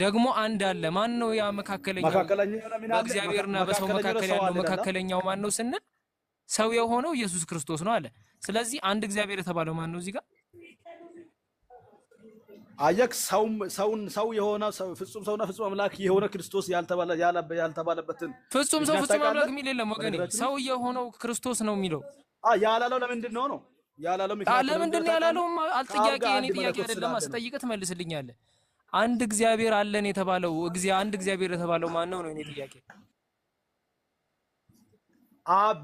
ደግሞ አንድ አለ ማን ነው ያ መካከለኛው በእግዚአብሔርና በሰው መካከል ያለው መካከለኛው ማን ነው ስንል ሰው የሆነው ኢየሱስ ክርስቶስ ነው አለ ስለዚህ አንድ እግዚአብሔር የተባለው ማን ነው እዚህ ጋር አየክ ሰው የሆነ ፍጹም ሰውና ፍጹም አምላክ የሆነ ክርስቶስ ያልተባለበትን ፍጹም ሰው ፍጹም አምላክ የሚል የለም ወገኔ ሰው የሆነው ክርስቶስ ነው የሚለው ያላለው ለምንድን ነው ያላለው ለምንድን ነው ያላለው አልጥያቄ የኔ ጥያቄ አይደለም አስጠይቀህ ትመልስልኛለህ አንድ እግዚአብሔር አለን የተባለው አንድ እግዚአብሔር የተባለው ማን ነው የኔ ጥያቄ አብ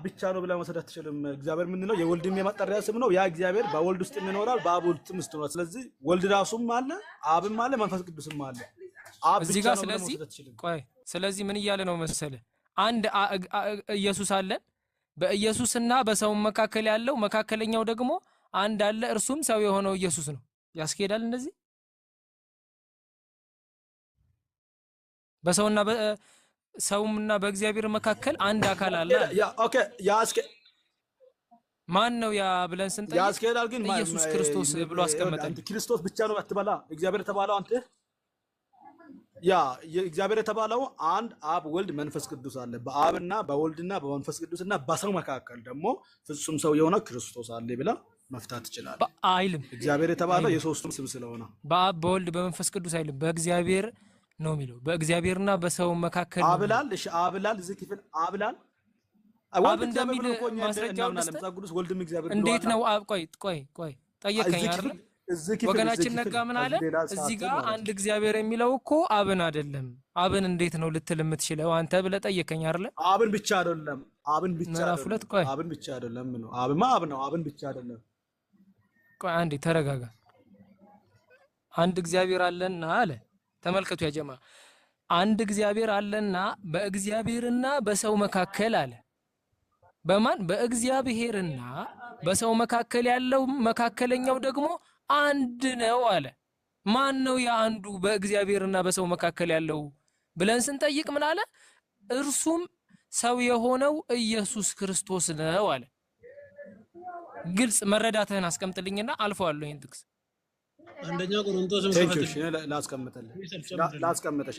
ብቻ ነው ብለህ መሰረት ትችልም እግዚአብሔር ምን ነው የወልድም የመጠሪያ ስም ነው ያ እግዚአብሔር በወልድ ውስጥ ይኖራል በአብ ውስጥ ነው ስለዚህ ወልድ ራሱም አለ አብም አለ መንፈስ ቅዱስም አለ አብ ብቻ ነው ስለዚህ ምን እያለ ነው መሰለህ አንድ ኢየሱስ አለ በኢየሱስና በሰው መካከል ያለው መካከለኛው ደግሞ አንድ አለ እርሱም ሰው የሆነው ኢየሱስ ነው ያስኬዳል እንደዚህ በሰውና ሰውምና በእግዚአብሔር መካከል አንድ አካል አለ ኦኬ ማን ነው ያ ብለን ስንጠይቅ ያስኬዳል ግን ኢየሱስ ክርስቶስ ብሎ አስቀመጠ ክርስቶስ ብቻ ነው አትበላ እግዚአብሔር የተባለው አንተ ያ እግዚአብሔር የተባለው አንድ አብ ወልድ መንፈስ ቅዱስ አለ በአብና በወልድና በመንፈስ ቅዱስና በሰው መካከል ደግሞ ፍጹም ሰው የሆነ ክርስቶስ አለ ብላ መፍታት ይችላል አይልም እግዚአብሔር የተባለው የሶስቱም ስም ስለሆነ በአብ በወልድ በመንፈስ ቅዱስ አይልም በእግዚአብሔር ነው የሚለው በእግዚአብሔር በሰው መካከል አብላል አብላል ዝክፍል አብላል አብ እንደሚል ማስረጃው ለምጻጉስ ወልድም እግዚአብሔር እንዴት ነው አብ ቆይ ጠየቀኝ አይደል ወገናችን ነጋ ምን አለ እዚህ ጋር አንድ እግዚአብሔር የሚለው እኮ አብን አይደለም አብን እንዴት ነው ልትል የምትችለው አንተ ብለህ ጠየቀኝ አይደል አብን ብቻ አይደለም አብን ብቻ አይደለም ነው አብማ አብ ነው አብን ብቻ አይደለም ቆይ አንዴ ተረጋጋ አንድ እግዚአብሔር አለና አለ ተመልከቱ ያ ጀማ አንድ እግዚአብሔር አለና በእግዚአብሔርና በሰው መካከል አለ በማን በእግዚአብሔርና በሰው መካከል ያለው መካከለኛው ደግሞ አንድ ነው አለ ማን ነው ያ አንዱ በእግዚአብሔርና በሰው መካከል ያለው ብለን ስንጠይቅ ምን አለ እርሱም ሰው የሆነው ኢየሱስ ክርስቶስ ነው አለ ግልጽ መረዳትህን አስቀምጥልኝና አልፈዋለሁ ይሄን ጥቅስ አንደኛ ቆሮንቶስም ላስቀምጠሽ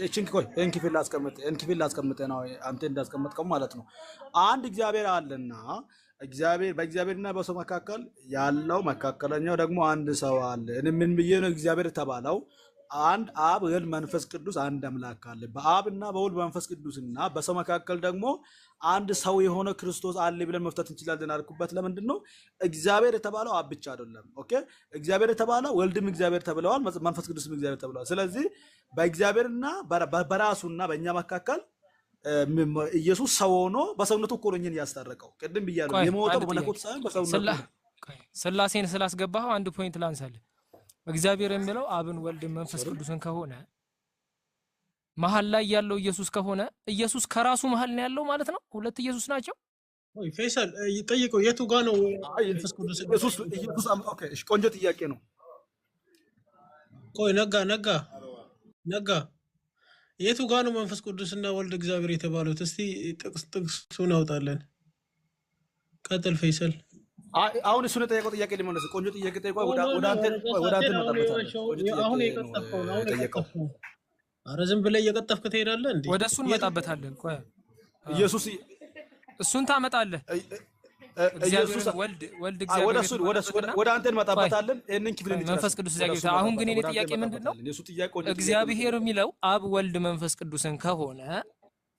እንኪፍል ላስቀምጠ ነው አንተ እንዳስቀመጥከው ማለት ነው አንድ እግዚአብሔር አለና በእግዚአብሔርና በሰው መካከል ያለው መካከለኛው ደግሞ አንድ ሰው አለ ምን ብዬ ነው እግዚአብሔር ተባለው አንድ አብ ወልድ መንፈስ ቅዱስ አንድ አምላክ አለ በአብና በወልድ መንፈስ ቅዱስና በሰው መካከል ደግሞ አንድ ሰው የሆነ ክርስቶስ አለ ብለን መፍታት እንችላለን አልኩበት ለምንድን ነው እግዚአብሔር የተባለው አብ ብቻ አይደለም ኦኬ እግዚአብሔር የተባለው ወልድም እግዚአብሔር ተብለዋል መንፈስ ቅዱስም እግዚአብሔር ተብለዋል ስለዚህ በእግዚአብሔርና በራሱና በእኛ መካከል ኢየሱስ ሰው ሆኖ በሰውነቱ እኮ ነው እኛን ያስታረቀው ቅድም ብያለሁ የሞተው በመለኮት ሳይሆን በሰውነቱ ስላሴን ስላስገባው አንድ ፖይንት ላንሳለህ እግዚአብሔር የሚለው አብን ወልድን መንፈስ ቅዱስን ከሆነ መሐል ላይ ያለው ኢየሱስ ከሆነ ኢየሱስ ከራሱ መሐል ነው ያለው ማለት ነው ሁለት ኢየሱስ ናቸው ወይ ፈይሰል ይጠይቀው የቱ ጋር ነው መንፈስ ቅዱስ ኢየሱስ ኦኬ እሺ ቆንጆ ጥያቄ ነው ቆይ ነጋ የቱ ጋር ነው መንፈስ ቅዱስና ወልድ እግዚአብሔር የተባሉት እስቲ ጥቅሱን አውጣለን ቀጥል ፈይሰል አሁን እሱ ነው ጠየቀው ጥያቄ ሊመለስ ቆንጆ ጥያቄ ጠይቀው ወደ አንተ ነው ተመጣጣው አሁን የቀጠፈው ነው አረ ዝም ብለህ እየቀጠፍክ ትሄዳለህ እንዴ ወደ እሱን መጣበታለን ቆይ ኢየሱስ እሱን ታመጣለህ ኢየሱስ ወልድ እግዚአብሔር ወደ አንተ እንመጣበታለን እነን ክፍልን መንፈስ ቅዱስ ያገኙት አሁን ግን የኔ ጥያቄ ምንድነው እግዚአብሔር የሚለው አብ ወልድ መንፈስ ቅዱስን ከሆነ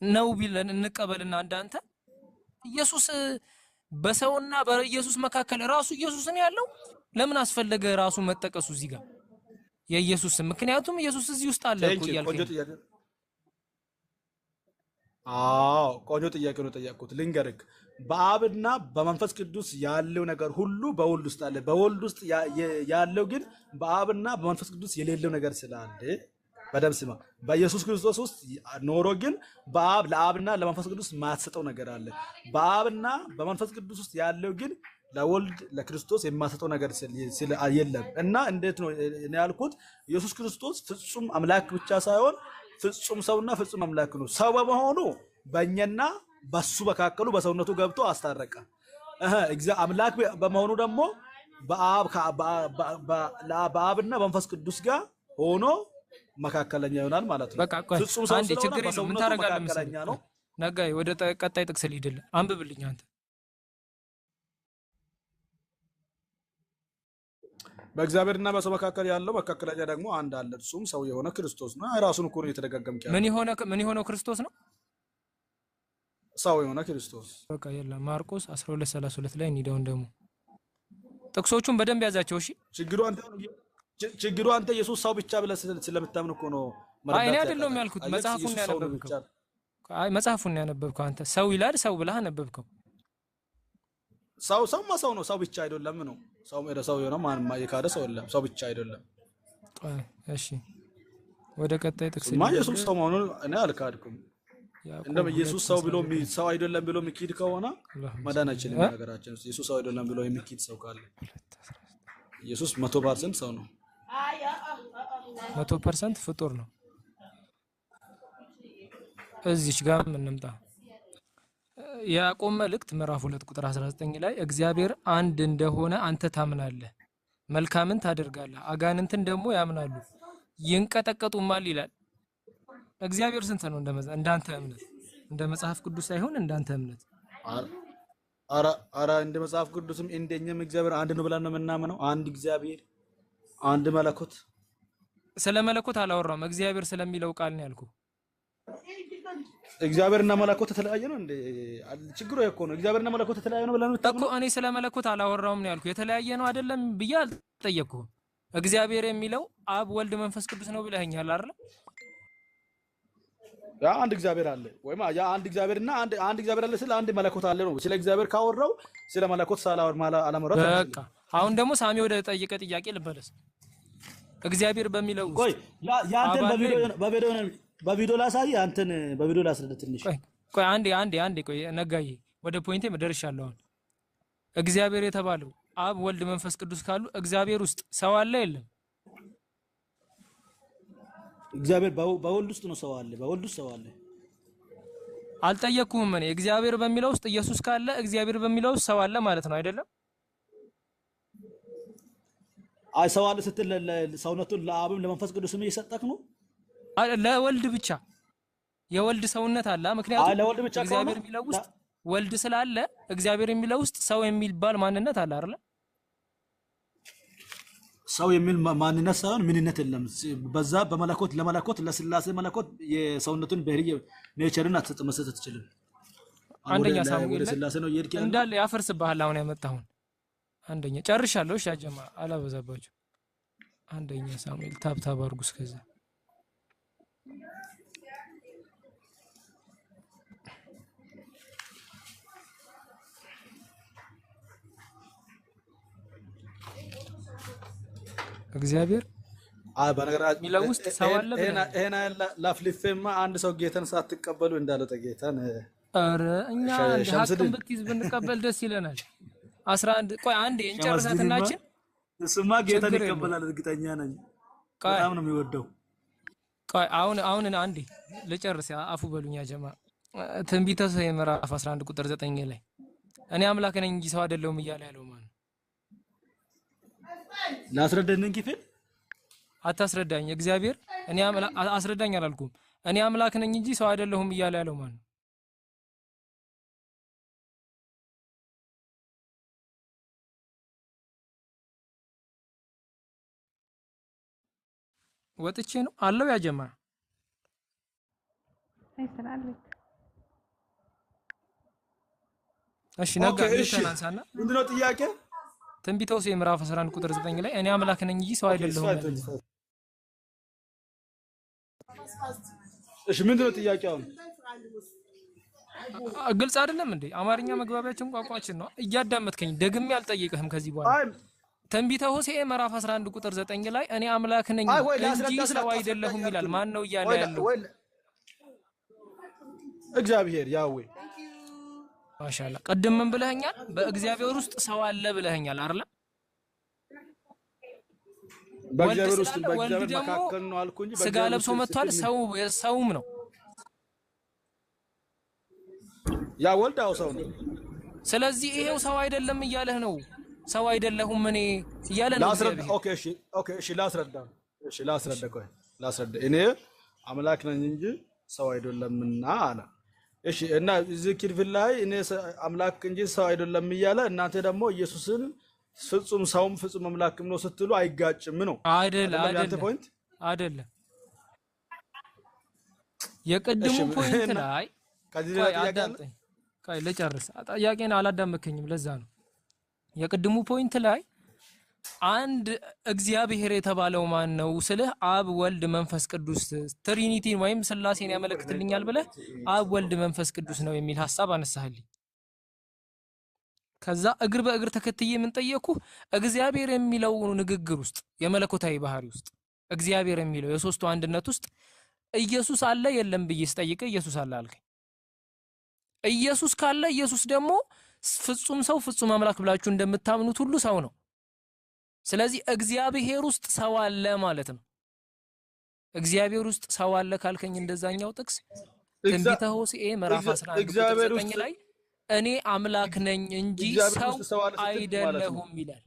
ነው ቢለን እንቀበልና አንዳንተ ኢየሱስ በሰውና በኢየሱስ መካከል ራሱ ኢየሱስ ነው ያለው ለምን አስፈለገ ራሱ መጠቀሱ እዚህ ጋር የኢየሱስ ምክንያቱም ኢየሱስ እዚህ ውስጥ አለ እኮ ይያልከኝ ቆንጆ ጥያቄ ነው ጠየቅኩት ልንገርክ በአብና በመንፈስ ቅዱስ ያለው ነገር ሁሉ በወልድ ውስጥ አለ በወልድ ውስጥ ያለው ግን በአብና በመንፈስ ቅዱስ የሌለው ነገር ስላለ በደም ስማ በኢየሱስ ክርስቶስ ውስጥ ኖሮ ግን በአብ ለአብና ለመንፈስ ቅዱስ ማሰጠው ነገር አለ በአብና በመንፈስ ቅዱስ ውስጥ ያለው ግን ለወልድ ለክርስቶስ የማሰጠው ነገር የለም እና እንዴት ነው እኔ ያልኩት ኢየሱስ ክርስቶስ ፍጹም አምላክ ብቻ ሳይሆን ፍጹም ሰውና ፍጹም አምላክ ነው ሰው በመሆኑ በእኛና በሱ መካከሉ በሰውነቱ ገብቶ አስታረቀ አምላክ በመሆኑ ደግሞ በአብና በመንፈስ ቅዱስ ጋር ሆኖ መካከለኛ ይሆናል ማለት ነው። በቃ ቆይ ፍጹም ሰው አንዴ ስለሆነ ችግር የለውም። ምን በሰውነቱ ታደርጋለህ መካከለኛ መሰለህ? ነው። ነጋይ ወደ ቀጣይ ጥቅስ ልሂድልህ። አንብብልኝ አንተ። በእግዚአብሔርና በሰው መካከል ያለው መካከለኛ ደግሞ አንድ አለ፣ እርሱም ሰው የሆነ ክርስቶስ ነው። ራሱን እኮ ነው እየተደጋገምክ ያለው። ምን የሆነው ክርስቶስ ነው? ሰው የሆነ ክርስቶስ። በቃ የለም ማርቆስ 12:32 ላይ እንሂደውን ደግሞ ጥቅሶቹን በደንብ ያዛቸው። እሺ ችግሩ አንተ ኢየሱስ ሰው ብቻ ብለህ ስለምታምን እኮ ነው። አይ እኔ አይደለሁም ያልኩት፣ መጽሐፉን ነው ያነበብከው። አይ መጽሐፉን ነው ያነበብከው አንተ። ሰው ይላል ሰው ብለህ አነበብከው። ሰውማ ሰው ነው፣ ሰው ብቻ አይደለም ነው። ሰው የሆነ ማንም የካደ ሰው የለም፣ ሰው ብቻ አይደለም። እሺ ወደ ቀጣይ ጥቅስ ኢየሱስ ሰው መሆኑን እኔ አልካድኩም። እንደም ኢየሱስ ሰው ብሎ ሰው አይደለም ብሎ የሚኪድ ከሆነ መዳን አይችልም። ነገራችን ኢየሱስ ሰው አይደለም ብሎ የሚኪድ ሰው ካለ ኢየሱስ 100% ሰው ነው፣ 100% ፍጡር ነው። እዚች ጋር እንምጣ። ያዕቆብ መልእክት ምዕራፍ 2 ቁጥር 19 ላይ እግዚአብሔር አንድ እንደሆነ አንተ ታምናለህ፣ መልካምን ታደርጋለህ፣ አጋንንትን ደግሞ ያምናሉ ይንቀጠቀጡማል ይላል። እግዚአብሔር ስንት ነው እንዳንተ እምነት? እንደ መጽሐፍ ቅዱስ ሳይሆን እንዳንተ እምነት። አራ እንደ መጽሐፍ ቅዱስም እንደኛም እግዚአብሔር አንድ ነው ብለን ነው የምናምነው። አንድ እግዚአብሔር፣ አንድ መለኮት። ስለ መለኮት አላወራም፣ እግዚአብሔር ስለሚለው ቃል ነው ያልኩ። እግዚአብሔርና መለኮት የተለያየ ነው እንዴ? ችግሩ እኮ ነው። እግዚአብሔርና መለኮት የተለያየ ነው ብለን እኮ እኔ ስለ መለኮት አላወራውም ነው ያልኩ። የተለያየ ነው አይደለም ብዬ አልጠየቅኩም። እግዚአብሔር የሚለው አብ፣ ወልድ፣ መንፈስ ቅዱስ ነው ብለኸኛል አይደል? ያ አንድ እግዚአብሔር አለ ወይማ ያ አንድ እግዚአብሔርና አንድ እግዚአብሔር አለ ስለ አንድ መለኮት አለ ነው። ስለ እግዚአብሔር ካወራው ስለ መለኮት ሳላወር አላመረው። በቃ አሁን ደግሞ ሳሚ ወደ ጠየቀ ጥያቄ ልመለስ። እግዚአብሔር በሚለው ቆይ ያንተን በቪዲዮ ላሳይ፣ አንተን በቪዲዮ ላስረዳ ትንሽ። ቆይ አንዴ ቆይ ነጋዬ፣ ወደ ፖይንቴ መደረሻለሁ። እግዚአብሔር የተባለው አብ፣ ወልድ፣ መንፈስ ቅዱስ ካሉ እግዚአብሔር ውስጥ ሰው አለ የለም? እግዚአብሔር በወልድ ውስጥ ነው ሰው አለ። በወልድ ውስጥ ሰው አለ። አልጠየቅኩህም እኔ። እግዚአብሔር በሚለው ውስጥ ኢየሱስ ካለ እግዚአብሔር በሚለው ውስጥ ሰው አለ ማለት ነው አይደለም? አይ ሰው አለ ስትል ሰውነቱን ለአብም ለመንፈስ ቅዱስም እየሰጠክ ነው? ለወልድ ብቻ የወልድ ሰውነት አለ። ምክንያቱም ለወልድ ብቻ እግዚአብሔር የሚለው ውስጥ ወልድ ስላለ እግዚአብሔር የሚለው ውስጥ ሰው የሚባል ማንነት አለ አይደል? ሰው የሚል ማንነት ሳይሆን ምንነት የለም። በዛ በመለኮት ለመለኮት ለስላሴ መለኮት የሰውነቱን ባህሪ ኔቸርን አትመስጠት ትችላል። አንደኛ ሳሙኤል እንዳለ ያፈርስብሃል። አሁን ያመጣሁን አንደኛ ጨርሻለሁ። እሺ አጀማ አላበዛባችሁ። አንደኛ ሳሙኤል ታብታብ አድርጉ እስከዛ እግዚአብሔር በነገራችን ሚለው ውስጥ ሰው አለ ብለህ እኔ ላፍልፌማ አንድ ሰው ጌታን ሳትቀበሉ እንዳለ ጌታን ኧረ እኛ ሀቅን ብትይዝ ብንቀበል ደስ ይለናል። 11 ቆይ አንዴ እንጨርሳትናችን። እሱማ ጌታን ይቀበላል እርግጠኛ ነኝ። በጣም ነው የሚወደው። ቆይ አሁን አንዴ ልጨርስ። አፉ በሉኛ ጀማ። ትንቢተ ሆሴዕ ምዕራፍ 11 ቁጥር 9 ላይ እኔ አምላክ ነኝ እንጂ ሰው አይደለሁም እያለ ያለው ማን? ላስረዳኝ ክፍል አታስረዳኝ። እግዚአብሔር እኔ አስረዳኝ አላልኩም። እኔ አምላክ ነኝ እንጂ ሰው አይደለሁም እያለ ያለው ማን? ወጥቼ ነው አለው ያጀማ እሺ ነጋ ተናንሳና ምንድነው ጥያቄ? ትንቢተ ሆሴዕ ምዕራፍ 11 ቁጥር 9 ላይ እኔ አምላክ ነኝ እንጂ ሰው አይደለሁም። እሺ ምንድነው ጥያቄው? ግልጽ አይደለም እንዴ? አማርኛ መግባቢያችን ቋንቋችን ነው። እያዳመጥከኝ ደግሜ አልጠየቅህም ከዚህ በኋላ። ትንቢተ ሆሴዕ ምዕራፍ 11 ቁጥር 9 ላይ እኔ አምላክ ነኝ እንጂ ሰው አይደለሁም ይላል። ማን ነው እያለ ያለው? እግዚአብሔር ያዌ። ማሻአላ። ቀደም ምን ብለኸኛል? በእግዚአብሔር ውስጥ ሰው አለ ብለኸኛል አይደል? በእግዚአብሔር ውስጥ በእግዚአብሔር መካከል ነው አልኩ እንጂ ስጋ ለብሶ መጥቷል። ሰውም ነው። ያ ወልዳው ሰው ነው። ስለዚህ ይሄው ሰው አይደለም እያለህ ነው። ሰው አይደለሁም እኔ እያለ ነው። ኦኬ እሺ ላስረዳ። ቆይ ላስረዳ። እኔ አምላክ ነኝ እንጂ ሰው አይደለምና አለ። እሺ እና እዚህ ክፍል ላይ እኔ አምላክ እንጂ ሰው አይደለም እያለ እናንተ ደግሞ ኢየሱስን ፍጹም ሰውም ፍጹም አምላክም ነው ስትሉ አይጋጭም ነው አይደለም። የቅድሙ ፖይንት ላይ ቆይ ልጨርስ። ጥያቄን አላዳመከኝም፣ ለዛ ነው። የቅድሙ ፖይንት ላይ አንድ እግዚአብሔር የተባለው ማን ነው ስልህ አብ ወልድ መንፈስ ቅዱስ ትሪኒቲን ወይም ስላሴን ያመለክትልኛል ብለህ አብ ወልድ መንፈስ ቅዱስ ነው የሚል ሐሳብ አነሳህልኝ። ከዛ እግር በእግር ተከትዬ ምን ጠየቅኩ? እግዚአብሔር የሚለው ንግግር ውስጥ የመለኮታዊ ባህሪ ውስጥ እግዚአብሔር የሚለው የሶስቱ አንድነት ውስጥ ኢየሱስ አለ የለም ብዬ ስጠይቅህ ኢየሱስ አለ አልከኝ። ኢየሱስ ካለ ኢየሱስ ደግሞ ፍጹም ሰው ፍጹም አምላክ ብላችሁ እንደምታምኑት ሁሉ ሰው ነው። ስለዚህ እግዚአብሔር ውስጥ ሰው አለ ማለት ነው። እግዚአብሔር ውስጥ ሰው አለ ካልከኝ እንደዛኛው ጥቅስ ትንቢተ ሆሴዕ ምዕራፍ 11 ላይ እኔ አምላክ ነኝ እንጂ ሰው አይደለሁም ይላል።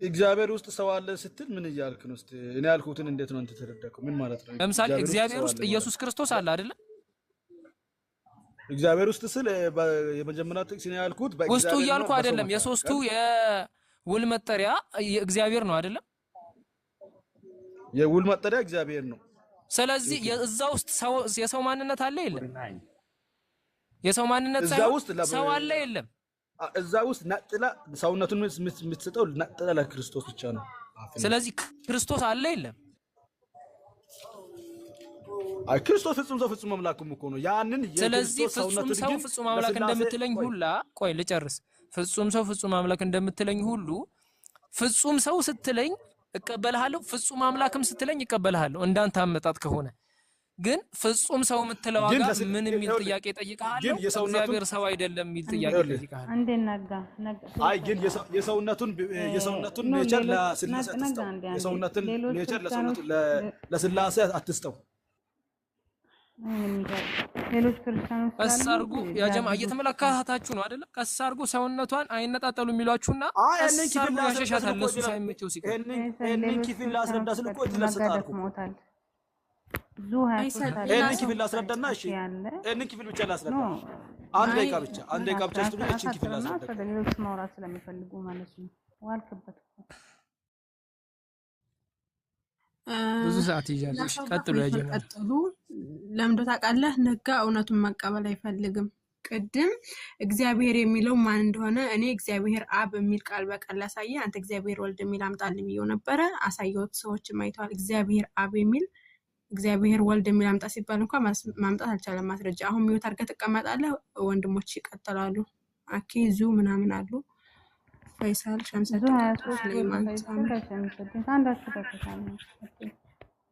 እግዚአብሔር ውስጥ ሰው አለ ስትል ምን እያልክ ነው? እስቲ እኔ ያልኩትን እንዴት ነው ተረዳከው? ምን ማለት ነው? ለምሳሌ እግዚአብሔር ውስጥ ኢየሱስ ክርስቶስ አለ አይደለ? እግዚአብሔር ውስጥ ስለ የመጀመሪያ ጥቅስ ነው ያልኩት ውስጡ እያልኩ አይደለም። የሶስቱ የውል መጠሪያ እግዚአብሔር ነው አይደለም? የውል መጠሪያ እግዚአብሔር ነው። ስለዚህ እዛ ውስጥ የሰው ማንነት አለ የለም? የሰው ማንነት ሰው አለ የለም? እዛ ውስጥ ነጥላ ሰውነቱን የምትሰጠው ነጥላ ለክርስቶስ ብቻ ነው። ስለዚህ ክርስቶስ አለ የለም? አይ ክርስቶስ ፍጹም ሰው ፍጹም አምላክም እኮ ነው። ያንን ስለዚህ ፍጹም ሰው ፍጹም አምላክ እንደምትለኝ ሁላ ቆይ ልጨርስ። ፍጹም ሰው ፍጹም አምላክ እንደምትለኝ ሁሉ ፍጹም ሰው ስትለኝ እቀበልሃለሁ፣ ፍጹም አምላክም ስትለኝ እቀበልሃለሁ እንዳንተ አመጣጥ ከሆነ። ግን ፍጹም ሰው የምትለው ጋር ምን የሚል ጥያቄ ጠይቀሃለሁ? እግዚአብሔር ሰው አይደለም የሚል ጥያቄ ጠይቀሃለሁ። እንዴ ነጋ አይ ግን የሰውነቱን ኔቸር ለስላሴ አትስጠው። የሰውነቱን ኔቸር ለስላሴ አትስጠው። ሌሎች ክርስቲያኖች ቀስ አድርጉ ያ ጀማ እየተመለከታችሁ ነው አይደለም? ቀስ አድርጉ ሰውነቷን አይነጣጠሉ የሚሏችሁና ቀስ አድርጉ ያሸሻታል። እነሱ ሳይመቸው ሲቀር እኔን ክፍል ላስረዳ ስል እኮ ትለስጣልኩ ዙ እኔን ክፍል ላስረዳና እሺ እኔን ክፍል ብቻ ላስረዳ። አንድ ደቂቃ ብቻ ስትሉ እቺን ክፍል ላስረዳ። ሌሎች ማውራት ስለሚፈልጉ ማለት ነው። ዋልክበት ብዙ ሰዓት ይያለሽ። ቀጥሉ ያጀማ ቀጥሉ። ለምዶ ታውቃለህ፣ ነጋ እውነቱን መቀበል አይፈልግም። ቅድም እግዚአብሔር የሚለው ማን እንደሆነ እኔ እግዚአብሔር አብ የሚል ቃል በቃል ላሳየ፣ አንተ እግዚአብሔር ወልድ የሚል አምጣልኝ ብዬው ነበረ። አሳየሁት፣ ሰዎችም አይተዋል። እግዚአብሔር አብ የሚል እግዚአብሔር ወልድ የሚል አምጣ ሲባል እንኳን ማምጣት አልቻለም ማስረጃ። አሁን ሚውት አድርገህ ትቀመጣለህ። ወንድሞች ይቀጥላሉ። አኬ ዙ ምናምን አሉ። ፈይሳል ሸምሰቱ ሱሌማን አንዳችሁ ተከታተሉ።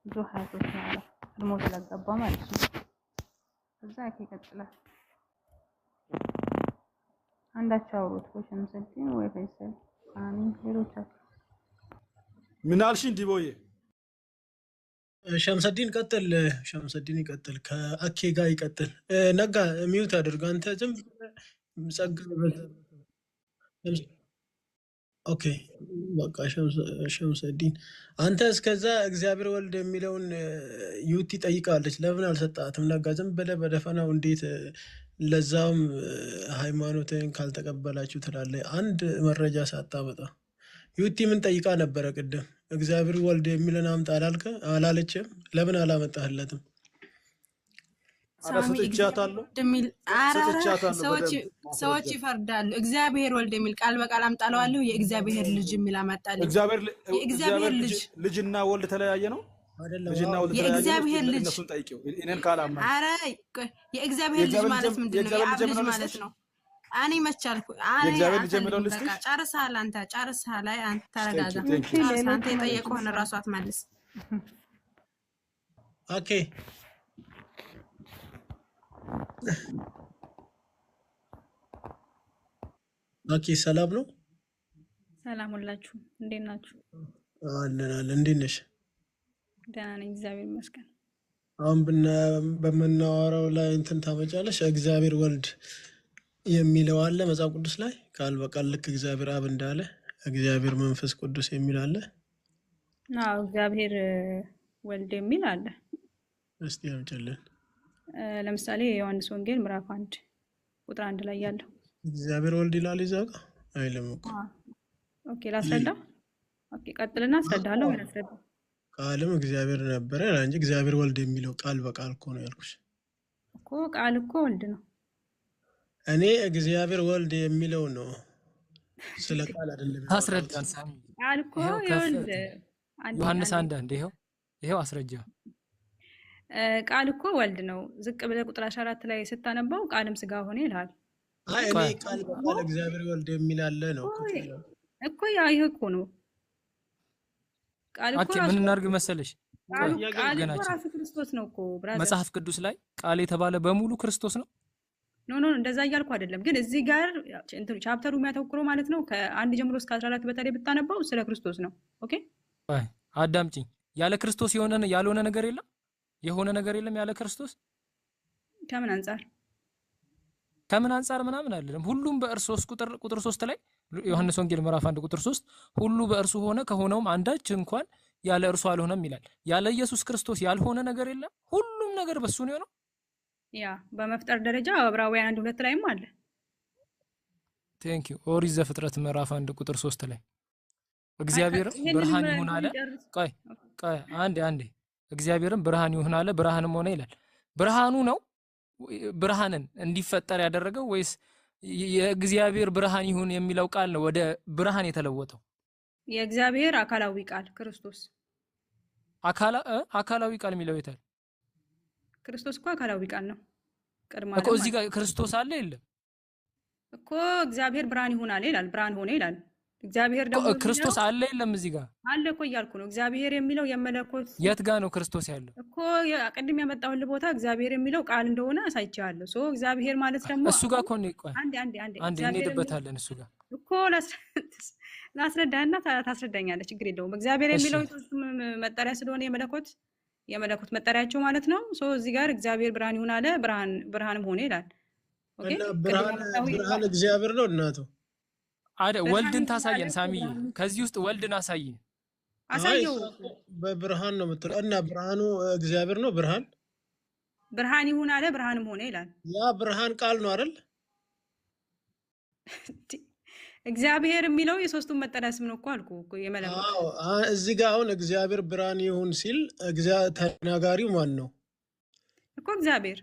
ዙ 23 ማለት ድሞ ስለገባ ማለት ነው። እዛ አኬ ይቀጥላል። አንዳችሁ አውሩት። ሸምሰቲን ወይ ፈይሳል አሚን። ሌሎቻችሁ ምን አልሽ? እንዲቦዬ ሸምሰዲን ቀጥል። ሸምሰዲን ይቀጥል፣ ከአኬ ጋር ይቀጥል። ነጋ ሚውት አድርግ። አንተ ዝም ጸጋ ኦኬ በቃ ሸምሰዲን አንተ እስከዛ እግዚአብሔር ወልድ የሚለውን ዩቲ ጠይቃለች፣ ለምን አልሰጣትም? ነጋ ዝም ብለህ በደፈናው እንዴት ለዛውም ሃይማኖትን ካልተቀበላችሁ ትላለህ? አንድ መረጃ ሳታመጣ ዩቲ ምን ጠይቃ ነበረ ቅድም? እግዚአብሔር ወልድ የሚለን አምጣ አላለችም? ለምን አላመጣህለትም? ሰዎች ይፈርዳሉ። እግዚአብሔር ወልድ የሚል ቃል በቃል አምጣለዋለሁ። የእግዚአብሔር ልጅ የሚል አመጣልኝ። የእግዚአብሔር ልጅና ወልድ ተለያየ ነው ልጅና ወልድ ተለያየ ነው። የእግዚአብሔር ልጅ እነሱን ጠይቂው። እኔን ካላማ አረ የእግዚአብሔር ልጅ ማለት ምንድነው? የአብ ልጅ ማለት ነው። እኔ መቻልኩ የእግዚአብሔር ልጅ የሚለው ልስጥሽ። ጨርሰሃል አንተ ጨርሰሃል። አይ አንተ ተረጋጋ። አንተ የጠየቀውን ራሱ አትመልስ። ኦኬ ኦኬ ሰላም ነው። ሰላም ሁላችሁ እንዴት ናችሁ? አለን። እንዴት ነሽ? ደህና ነኝ እግዚአብሔር ይመስገን። አሁን በምናወራው ላይ እንትን ታመጫለሽ። እግዚአብሔር ወልድ የሚለው አለ መጽሐፍ ቅዱስ ላይ ቃል በቃል ልክ እግዚአብሔር አብ እንዳለ እግዚአብሔር መንፈስ ቅዱስ የሚል አለ። አዎ እግዚአብሔር ወልድ የሚል አለ። እስቲ ያምጭልን። ለምሳሌ የዮሐንስ ወንጌል ምዕራፍ 1 ቁጥር 1 ላይ ያለው እግዚአብሔር ወልድ ይላል እዛ ጋር አይልም እኮ። ኦኬ ላስረዳ። ኦኬ ቀጥልና አስረዳለሁ። ምን አስረዳ? ቃልም እግዚአብሔር ነበረ እንጂ እግዚአብሔር ወልድ የሚለው ቃል በቃል እኮ ነው ያልኩሽ እኮ ቃል እኮ ወልድ ነው። እኔ እግዚአብሔር ወልድ የሚለው ነው ስለ ቃል አይደለም። አስረዳን ሳሚ። ቃል እኮ ይሄው የወልድ ከፍ ዮሐንስ 1 ይሄው አስረጃ። ቃል እኮ ወልድ ነው። ዝቅ ብለህ ቁጥር 14 ላይ ስታነባው ቃልም ስጋ ሆነ ይላል። አይ እኔ ቃል በቃል እግዚአብሔር ወልድ የሚል አለ ነው እኮ ያ ይሄ እኮ ነው ቃል እኮ ምን እናድርግ መሰለሽ? ቃል እኮ ራሱ ክርስቶስ ነው እኮ ብራዘር። መጽሐፍ ቅዱስ ላይ ቃል የተባለ በሙሉ ክርስቶስ ነው። ኖ እንደዛ እያልኩ አይደለም፣ ግን እዚህ ጋር እንትን ቻፕተሩ የሚያተኩረው ማለት ነው ከ1 ጀምሮ እስከ 14 በተለይ ብታነባው ስለ ክርስቶስ ነው። ኦኬ አዳምጪኝ። ያለ ክርስቶስ ያልሆነ ነገር የለም፣ የሆነ ነገር የለም ያለ ክርስቶስ። ከምን አንፃር ምናምን አይደለም። ሁሉም በእርሱ ቁጥር 3 ላይ ዮሐንስ ወንጌል ምዕራፍ 1 ቁጥር 3 ሁሉ በእርሱ ሆነ ከሆነውም አንዳች እንኳን ያለ እርሱ አልሆነም ይላል። ያለ ኢየሱስ ክርስቶስ ያልሆነ ነገር የለም። ሁሉም ነገር በሱ ነው የሆነው። ያ በመፍጠር ደረጃ ዕብራውያን 1:2 ላይም አለ። ቴንክ ዩ። ኦሪት ዘፍጥረት ምዕራፍ 1 ቁጥር 3 ላይ እግዚአብሔር ብርሃን ይሁን አለ። ቆይ አንዴ እግዚአብሔርም ብርሃን ይሁን አለ፣ ብርሃንም ሆነ ይላል። ብርሃኑ ነው ብርሃንን እንዲፈጠር ያደረገው ወይስ የእግዚአብሔር ብርሃን ይሁን የሚለው ቃል ነው ወደ ብርሃን የተለወጠው? የእግዚአብሔር አካላዊ ቃል ክርስቶስ። አካላዊ ቃል የሚለው የታል? ክርስቶስ እኮ አካላዊ ቃል ነው። እኮ እዚህ ጋር ክርስቶስ አለ የለም እኮ። እግዚአብሔር ብርሃን ይሁን አለ ይላል፣ ብርሃን ሆነ ይላል። እግዚአብሔር ደግሞ ክርስቶስ አለ የለም እዚህ ጋር አለ እኮ እያልኩ ነው። እግዚአብሔር የሚለው የመለኮት የት ጋር ነው ክርስቶስ ያለው? እኮ ቅድም ያመጣሁልህ ቦታ እግዚአብር የሚለው ቃል እንደሆነ አሳይቻለሁ። ሶ እግዚአብሔር ማለት ደግሞ እሱ ጋር እኮ ነው። ቆይ አንዴ እንሄድበታለን እሱ ጋር እኮ ላስረዳህና ታስረዳኛለህ። ችግር የለውም። እግዚአብሔር የሚለው የሶስቱም መጠሪያ ስለሆነ የመለኮት መጠሪያቸው ማለት ነው። ሶ እዚህ ጋር እግዚአብሔር ብርሃን ይሁን አለ፣ ብርሃንም ሆነ ይላል። ኦኬ ብርሃን እግዚአብሔር ነው እናቱ ወልድን ታሳየን ሳሚዬ። ከዚህ ውስጥ ወልድን አሳየን። አሳየው። በብርሃን ነው የምትለው እና ብርሃኑ እግዚአብሔር ነው። ብርሃን ይሁን አለ፣ ብርሃንም ሆነ ይላል። ያ ብርሃን ቃል ነው አይደል? እግዚአብሔር የሚለው የሶስቱም መጠሪያ ስም ነው እኮ አልኩህ እኮ የመለኮት። እዚህ ጋር አሁን እግዚአብሔር ብርሃን ይሁን ሲል ተናጋሪው ማን ነው እኮ? እግዚአብሔር።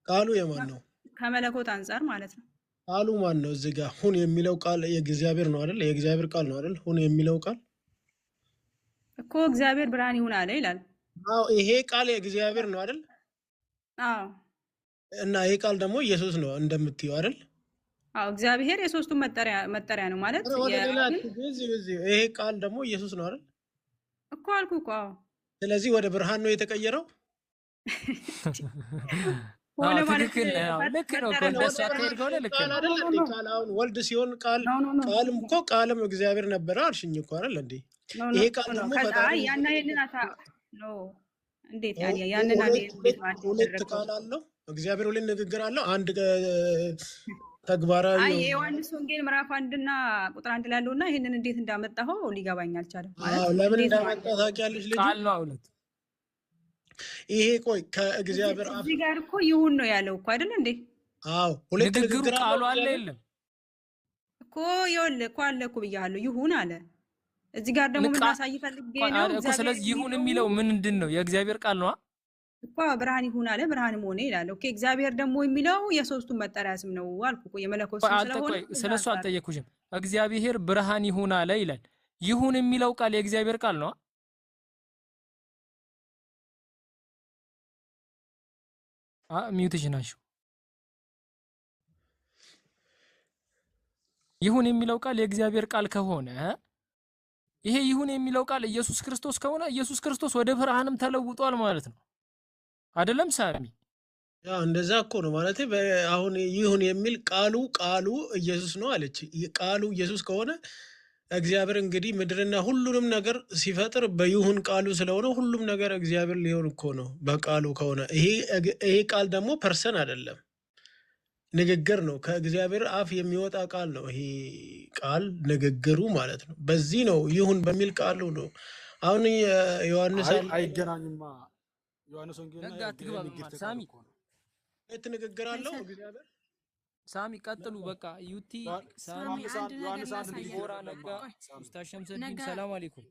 ቃሉ የማን ነው? ከመለኮት አንጻር ማለት ነው። ቃሉ ማን ነው? እዚህ ጋር ሁን የሚለው ቃል የእግዚአብሔር ነው አይደል? የእግዚአብሔር ቃል ነው አይደል? ሁን የሚለው ቃል እኮ እግዚአብሔር ብርሃን ይሁን አለ ይላል። ይሄ ቃል የእግዚአብሔር ነው አይደል? እና ይሄ ቃል ደግሞ ኢየሱስ ነው እንደምትይው አይደል? እግዚአብሔር የሶስቱም መጠሪያ ነው ማለት ይሄ ቃል ደግሞ ኢየሱስ ነው አይደል እኮ አልኩ እኮ። ስለዚህ ወደ ብርሃን ነው የተቀየረው። ትክክል ልክ ነው። እንደሱ አካሄድ ከሆነ ልክ ነው። ቃል ወልድ ሲሆን ቃልም እኮ ቃልም እግዚአብሔር ነበረ አልሽኝ እኮ አይደል እንዴ? ይሄ ቃል ደግሞ ሁለት ቃል አለው። እግዚአብሔር ሁለት ንግግር አለው። አንድ ተግባራዊ የዮሐንስ ወንጌል ምዕራፍ 1 እና ቁጥር 1 ላይ ያለውና ይሄንን እንዴት እንዳመጣኸው ሊገባኝ አልቻለም። ለምን እንዳመጣህ ታውቂያለሽ? ልጅ ቃል ነው ሁለት። ይሄ ቆይ ከእግዚአብሔር አፍ እዚህ ጋር እኮ ይሁን ነው ያለው እኮ አይደል እንዴ? ሁለት ንግግሩ ቃሉ አለ የለም እኮ ይኸውልህ እኮ አለ እኮ ብያለሁ። ይሁን አለ። እዚህ ጋር ደግሞ ምን ላሳይ ፈልጌ ነው እኮ። ስለዚህ ይሁን የሚለው ምንድን ነው? የእግዚአብሔር ቃል ነው እኮ። ብርሃን ይሁን አለ፣ ብርሃንም ሆነ ይላል። ኦኬ እግዚአብሔር ደግሞ የሚለው የሶስቱም መጠሪያ ስም ነው አልኩ እኮ። የመለኮት ስም ስለሆነ ስለሱ አልጠየኩሽም። እግዚአብሔር ብርሃን ይሁን አለ ይላል። ይሁን የሚለው ቃል የእግዚአብሔር ቃል ነው። ሚውትሽ ናችሁ። ይሁን የሚለው ቃል የእግዚአብሔር ቃል ከሆነ ይሄ ይሁን የሚለው ቃል ኢየሱስ ክርስቶስ ከሆነ ኢየሱስ ክርስቶስ ወደ ብርሃንም ተለውጧል ማለት ነው አይደለም ሳሚ? እንደዛ እኮ ነው ማለት። አሁን ይሁን የሚል ቃሉ ኢየሱስ ነው አለች። ቃሉ ኢየሱስ ከሆነ እግዚአብሔር እንግዲህ ምድርና ሁሉንም ነገር ሲፈጥር በይሁን ቃሉ ስለሆነ ሁሉም ነገር እግዚአብሔር ሊሆን እኮ ነው በቃሉ ከሆነ። ይሄ ቃል ደግሞ ፐርሰን አይደለም፣ ንግግር ነው። ከእግዚአብሔር አፍ የሚወጣ ቃል ነው። ይሄ ቃል ንግግሩ ማለት ነው። በዚህ ነው ይሁን በሚል ቃሉ ነው አሁን ዮሐንስ አይ አለ አይገናኝማ። ዮሐንስ ወንጌልና ነጋ አትግባ በመሃል ሳሚ ሁለት ንግግር አለው ፈይሰል እግዚአብሔር። ሳሚ ቀጥሉ በቃ ዩቲ ሳሚ ዮሐንስ አንድ ነገር ዮሐንስ አንድ ላሳያችሁ። ዲቦራ ነጋ ቆይ ኡስታዝ ሸምሰዲን ነጋ ሰላም አለይኩም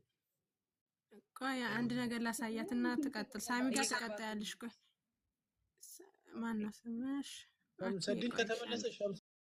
ቆይ አንድ ነገር ላሳያትና ትቀጥል። ሳሚ ጋር ትቀጥያለሽ። ቆይ ማነው ስምሽ? ኦኬ ሸምሰዲን ቆይ እሺ፣ ከተመለሰ